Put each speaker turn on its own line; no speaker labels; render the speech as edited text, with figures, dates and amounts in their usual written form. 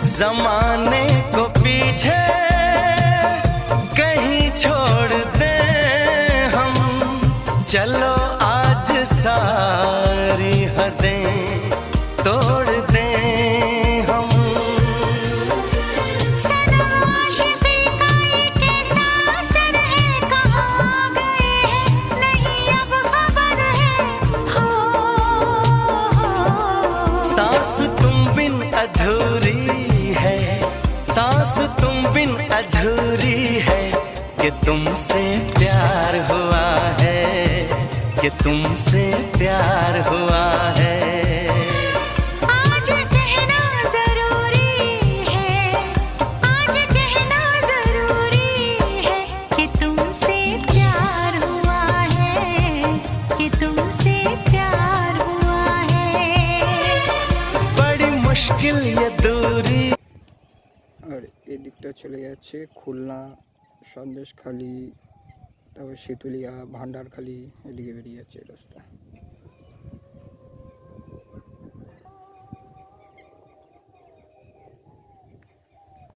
जमाने को पीछे कहीं छोड़ दें हम, चलो आज सारी हदें तोड़ दें हम।
सनम आशिक़ी का ये कैसा असर है, कहाँ गए हैं नहीं अब खबर है। हो
सांस तुम बिन अधूरी है, सांस तुम बिन अधूरी है, कि तुमसे प्यार हुआ है, कि तुमसे प्यार हुआ है।
आज कहना जरूरी है, आज कहना जरूरी है, कि तुमसे प्यार हुआ है, कि तुमसे प्यार हुआ है।
बड़ी मुश्किल ये दूरी।
আর এদিকটা চলে যাচ্ছে খুলনা, সন্দেশখালি, তারপর শীতলিয়া, ভান্ডারখালি, এদিকে বেরিয়ে যাচ্ছে এই রাস্তা।